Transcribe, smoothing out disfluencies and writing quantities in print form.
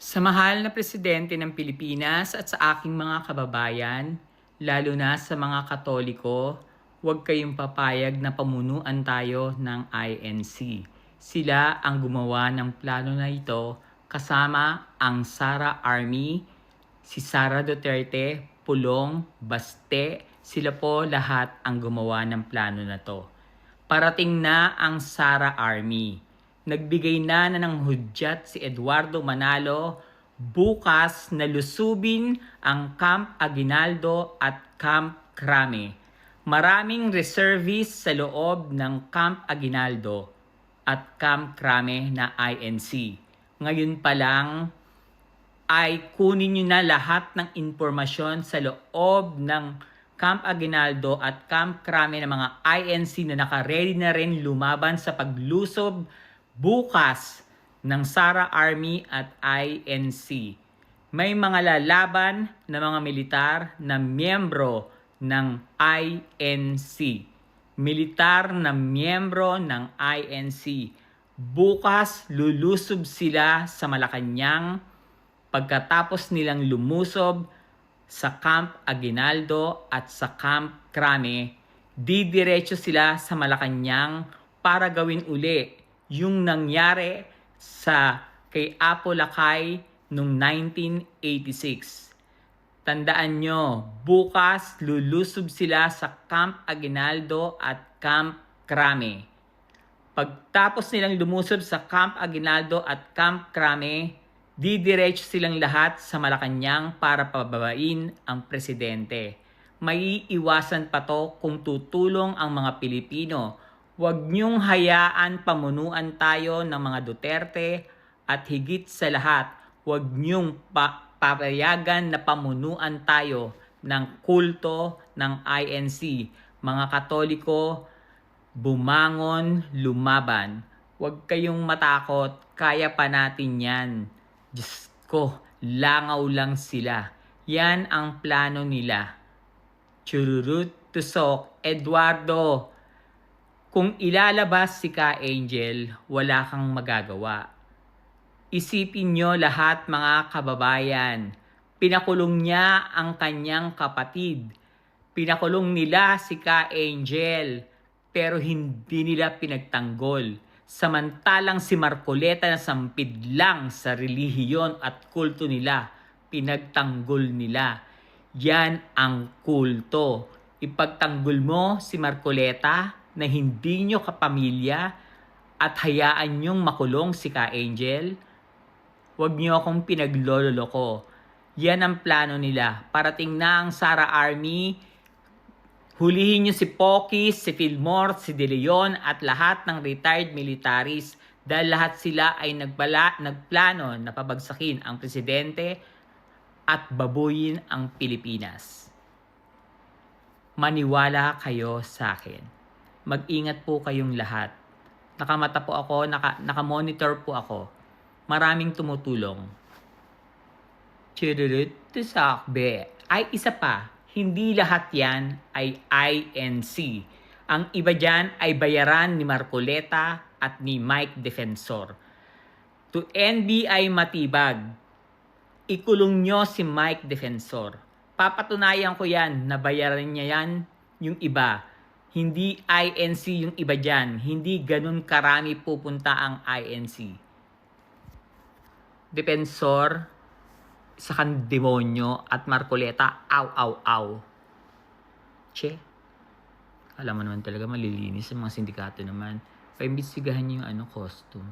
Sa mahal na presidente ng Pilipinas at sa aking mga kababayan, lalo na sa mga Katoliko, huwag kayong papayag na pamunuan tayo ng INC. Sila ang gumawa ng plano na ito kasama ang Sara Army, si Sara Duterte, Pulong, Baste, sila po lahat ang gumawa ng plano na to. Parating na ang Sara Army. Nagbigay na ng hudyat si Eduardo Manalo bukas na lusubin ang Camp Aguinaldo at Camp Crame. Maraming reservists sa loob ng Camp Aguinaldo at Camp Crame na INC. Ngayon pa lang ay kunin nyo na lahat ng impormasyon sa loob ng Camp Aguinaldo at Camp Crame ng mga INC na naka-ready na rin lumaban sa paglusob bukas ng Sara Army at INC. May mga lalaban na mga militar na miyembro ng INC. Militar na miyembro ng INC. Bukas lulusob sila sa Malacanang pagkatapos nilang lumusob sa Camp Aguinaldo at sa Camp Crame. Didiretso sila sa Malacanang para gawin uli yung nangyari sa kay Apo Lakay noong 1986. Tandaan nyo, bukas lulusob sila sa Camp Aguinaldo at Camp Crame. Pagtapos nilang lumusob sa Camp Aguinaldo at Camp Crame, didiretso silang lahat sa Malacanang para pababain ang presidente. May iwasan pa to kung tutulong ang mga Pilipino. Huwag niyong hayaan pamunuan tayo ng mga Duterte at higit sa lahat, huwag niyong papayagan na pamunuan tayo ng kulto ng INC. Mga Katoliko, bumangon, lumaban. Huwag kayong matakot, kaya pa natin yan. Diyos ko, langaw lang sila. Yan ang plano nila. Chururut tusok, Eduardo. Kung ilalabas si Ka Angel, wala kang magagawa. Isipin nyo lahat mga kababayan. Pinakulong niya ang kanyang kapatid. Pinakulong nila si Ka Angel, pero hindi nila pinagtanggol. Samantalang si Marcoleta na sampid lang sa relihiyon at kulto nila, pinagtanggol nila. Yan ang kulto. Ipagtanggol mo si Marcoleta na hindi nyo kapamilya at hayaan nyong makulong si Ka Angel. Huwag nyo akong pinaglololoko. Yan ang plano nila. Parating na ang Sara Army. Hulihin nyo si Pocky, si Fillmore, si De Leon at lahat ng retired militaries dahil lahat sila ay nagplano na pabagsakin ang presidente at babuyin ang Pilipinas. Maniwala kayo sa akin. Mag-ingat po kayong lahat. Nakamata po ako, nakamonitor po ako. Maraming tumutulong. Chururut tusakbe. Ay isa pa, hindi lahat yan ay INC. Ang iba dyan ay bayaran ni Marcoleta at ni Mike Defensor. To NBI Matibag, ikulong nyo si Mike Defensor. Papatunayan ko yan na bayaran niya yan yung iba. Hindi INC yung iba dyan. Hindi ganun karami pupunta ang INC. Defensor, sa kan demonyo at Marcoleta, aw. Che, alam mo naman talaga malilinis sa mga sindikato naman. Paimbestigahan niyo yung costume.